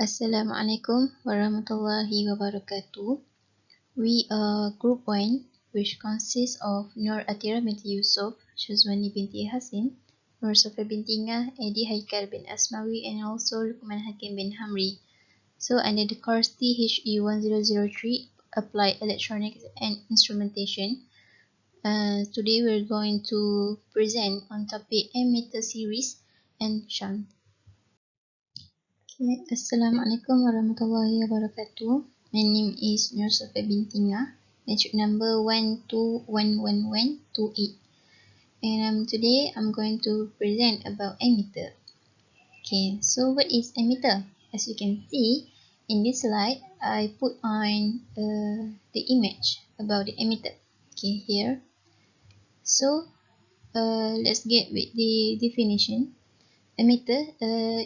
Assalamualaikum warahmatullahi wabarakatuh. We are Group 1, which consists of Nur ATHIRAH binti YUSOFF, SYAZWANI binti HASIM, Nur SOFEA binti NGAH, AEDI HAIKAL bin ASMAWI, and also LUQMAN HAKIM bin HAMRI. So under the course THE 1003, Applied Electronics and Instrumentation, today we're going to present on topic Ammeter series and Shunt. Okay, Assalamualaikum warahmatullahi wabarakatuh. My name is Nur SOFEA binti NGAH, lecture number 1211128. And today I'm going to present about ammeter. Okay, so what is ammeter? As you can see in this slide, I put on the image about the ammeter. Okay, here. So let's get with the definition. Ammeter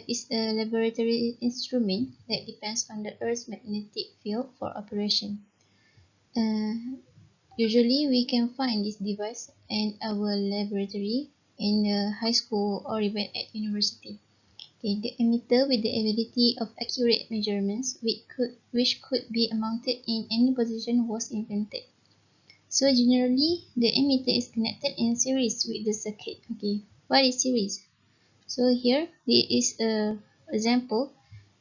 is a laboratory instrument that depends on the Earth's magnetic field for operation. Usually, we can find this device in our laboratory, in the high school, or even at university. Okay, the ammeter with the ability of accurate measurements, which could be mounted in any position, was invented. So generally, the ammeter is connected in series with the circuit. Okay, what is series? So here there is a example,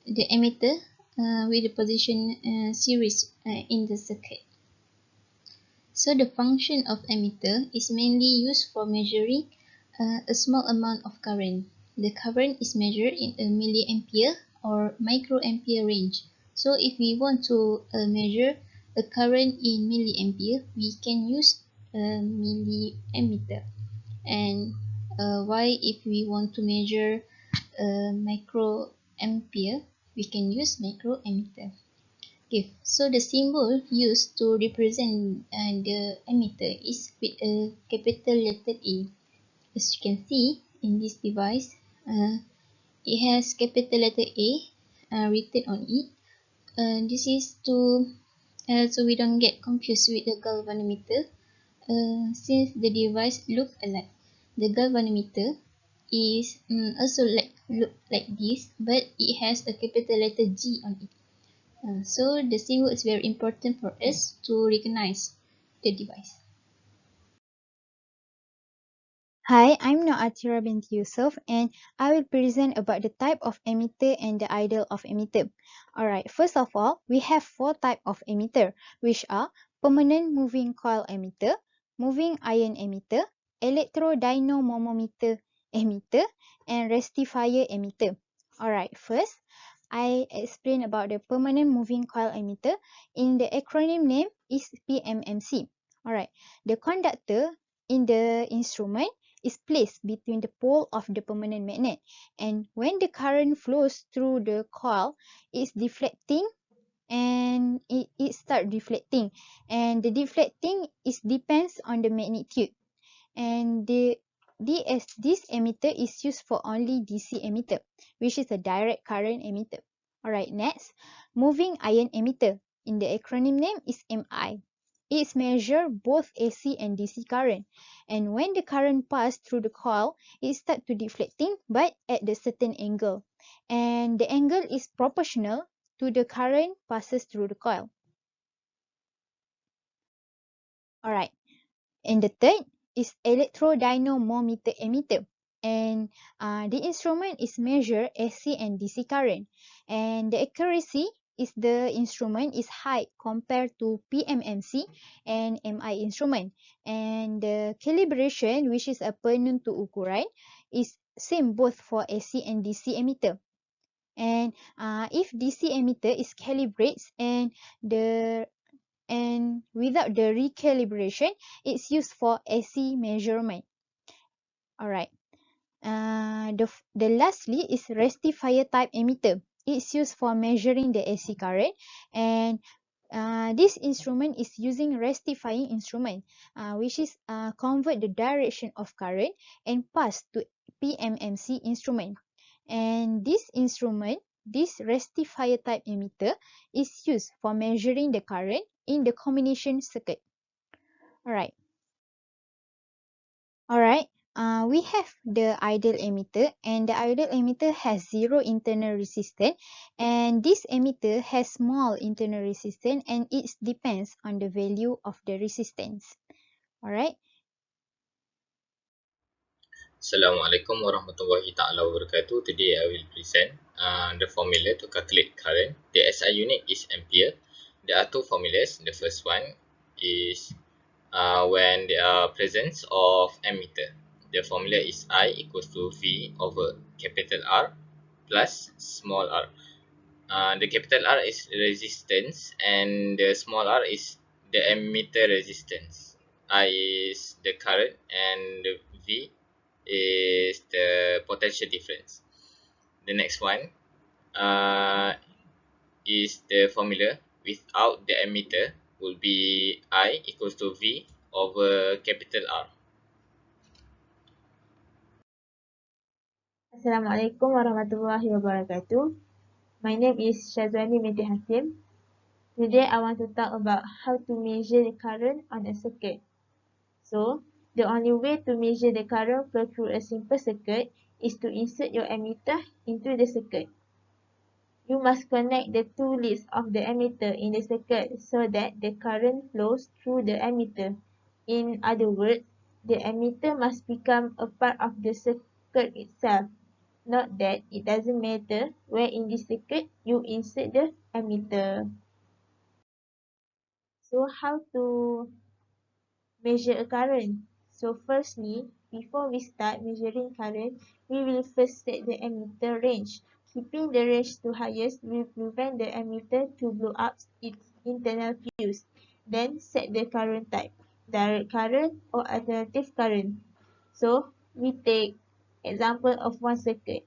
the ammeter with the position series in the circuit. So the function of ammeter is mainly used for measuring a small amount of current. The current is measured in a milliampere or microampere range. So if we want to measure a current in milliampere, we can use a milliammeter. And why if we want to measure microampere, we can use microammeter. Okay, so the symbol used to represent the ammeter is with a capital letter A. As you can see in this device, it has capital letter A written on it. This is to so we don't get confused with the galvanometer, since the device look alike. The galvanometer is also look like this, but it has a capital letter G on it. So the symbol is very important for us to recognize the device. Hi, I'm ATHIRAH binti YUSOFF, and I will present about the type of ammeter and the ideal of ammeter. Alright, first of all, we have four types of ammeter, which are permanent moving coil ammeter, moving iron ammeter, electrodynamometer ammeter, and rectifier ammeter. Alright, first, I explain about the permanent moving coil ammeter. In the acronym name is PMMC. Alright, the conductor in the instrument is placed between the pole of the permanent magnet, and when the current flows through the coil, it's deflecting and it start deflecting, and the deflecting is depends on the magnitude, and this ammeter is used for only DC ammeter, which is a direct current ammeter. Alright, next, moving iron ammeter. In the acronym name is MI. It measures both AC and DC current, and when the current passes through the coil, it starts to deflecting, but at the certain angle, and the angle is proportional to the current passes through the coil. Alright, and the third is electrodynamometer ammeter, and the instrument is measure AC and DC current, and the accuracy is the instrument is high compared to PMMC and MI instrument, and the calibration, which is a penentu ukuran, is same both for AC and DC ammeter. And if DC ammeter is calibrates and without the recalibration, it's used for AC measurement. Alright. The lastly is rectifier type ammeter. It's used for measuring the AC current, and this instrument is using rectifying instrument, which is convert the direction of current and pass to PMMC instrument. And this instrument, this rectifier type ammeter, is used for measuring the current in the combination circuit. Alright. we have the ideal emitter, and the ideal emitter has zero internal resistance, and this emitter has small internal resistance, and it depends on the value of the resistance. Alright. Assalamualaikum warahmatullahi taala wabarakatuh. Today I will present the formula to calculate current. The SI unit is ampere. There are two formulas. The first one is when there are presence of ammeter. The formula is I equals to V over capital R plus small r. The capital R is resistance and the small r is the ammeter resistance. I is the current and the V is the potential difference. The next one is the formula without the ammeter will be I equals to V over capital R. Assalamualaikum warahmatullahi wabarakatuh. My name is SYAZWANI binti HASIM. Today I want to talk about how to measure the current on a circuit. So, the only way to measure the current flow through a simple circuit is to insert your ammeter into the circuit. You must connect the two leads of the ammeter in the circuit so that the current flows through the ammeter. In other words, the ammeter must become a part of the circuit itself. Note that it doesn't matter where in the circuit you insert the ammeter. So how to measure a current? So firstly, before we start measuring current, we will first set the ammeter range. Keeping the range to highest will prevent the ammeter to blow up its internal fuse. Then set the current type, direct current or alternative current. So we take example of one circuit,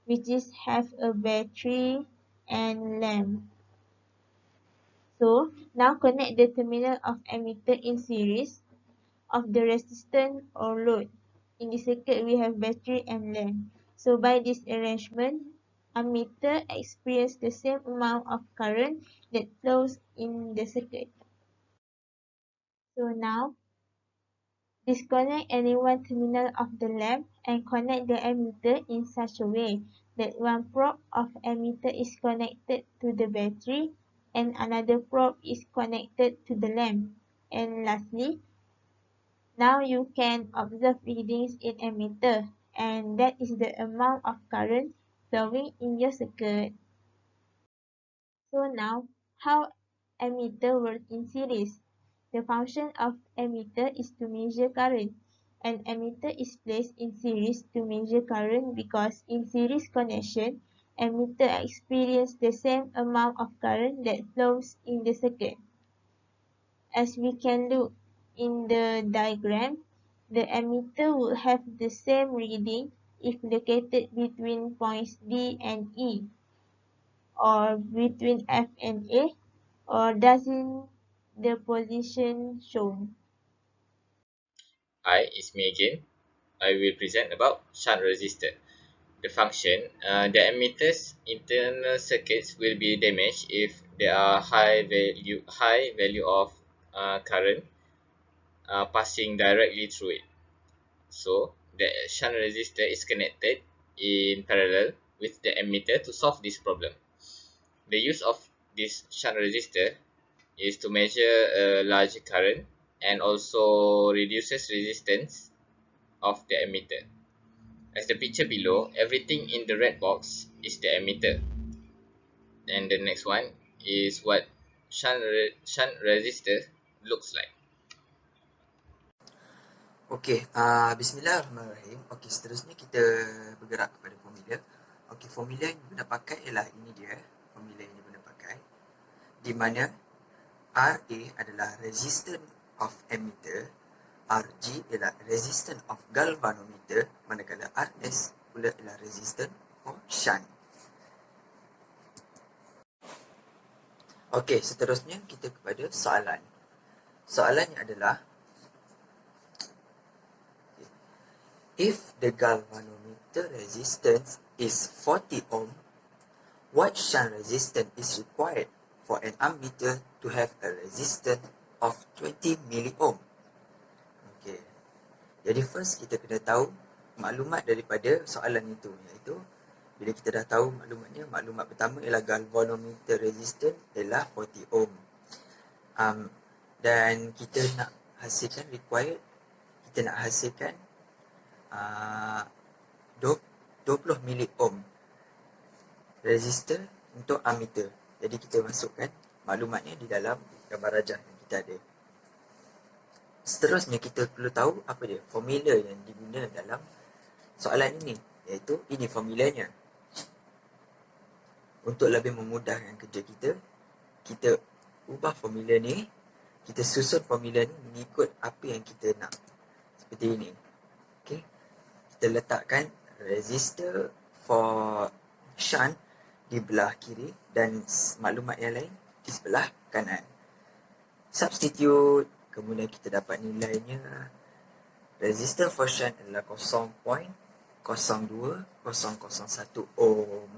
which is have a battery and lamp. So now connect the terminal of ammeter in series of the resistance or load. In the circuit we have battery and lamp. So by this arrangement, ammeter experiences the same amount of current that flows in the circuit. So now disconnect any one terminal of the lamp and connect the ammeter in such a way that one probe of ammeter is connected to the battery and another probe is connected to the lamp. And lastly, now you can observe readings in ammeter, and that is the amount of current flowing in your circuit. So now, how ammeter works in series? The function of ammeter is to measure current. An ammeter is placed in series to measure current because in series connection, ammeter experiences the same amount of current that flows in the circuit. As we can look in the diagram, the ammeter will have the same reading if located between points D and E, or between F and A, or doesn't the position shown. Hi, it's me again. I will present about shunt resistor. The function, the ammeter's internal circuits will be damaged if there are high value of current passing directly through it. So the shunt resistor is connected in parallel with the ammeter to solve this problem. The use of this shunt resistor is to measure a large current and also reduces resistance of the ammeter. As the picture below, everything in the red box is the ammeter. And the next one is what shunt resistor looks like. Okey, bismillahirrahmanirrahim. Okey, seterusnya kita bergerak kepada formula. Okey, formula yang guna pakai ialah ini dia, formula yang guna pakai. Di mana RA adalah resistance of ammeter, RG ialah resistance of galvanometer, manakala RS pula ialah resistance for shunt. Okey, seterusnya kita kepada soalan. Soalannya adalah, if the galvanometer resistance is 40 ohm, what shunt resistance is required for an ammeter to have a resistance of 20 milliohm? Okay. Jadi first kita kena tahu maklumat daripada soalan itu, iaitu bila kita dah tahu maklumatnya, maklumat pertama ialah galvanometer resistance ialah 40 ohm. Dan kita nak hasilkan required, kita nak hasilkan 20 mili ohm resistor untuk ammeter. Jadi kita masukkan maklumatnya di dalam gambar rajah yang kita ada. Seterusnya kita perlu tahu apa dia formula yang diguna dalam soalan ini, iaitu ini formulanya. Untuk lebih memudahkan kerja kita, kita ubah formula ni, kita susun formula ni mengikut apa yang kita nak. Seperti ini. Okay. Kita letakkan resistor for shunt di belah kiri dan maklumat yang lain di sebelah kanan. Substitute, kemudian kita dapat nilainya. Resistor for shunt adalah 0.0201 ohm.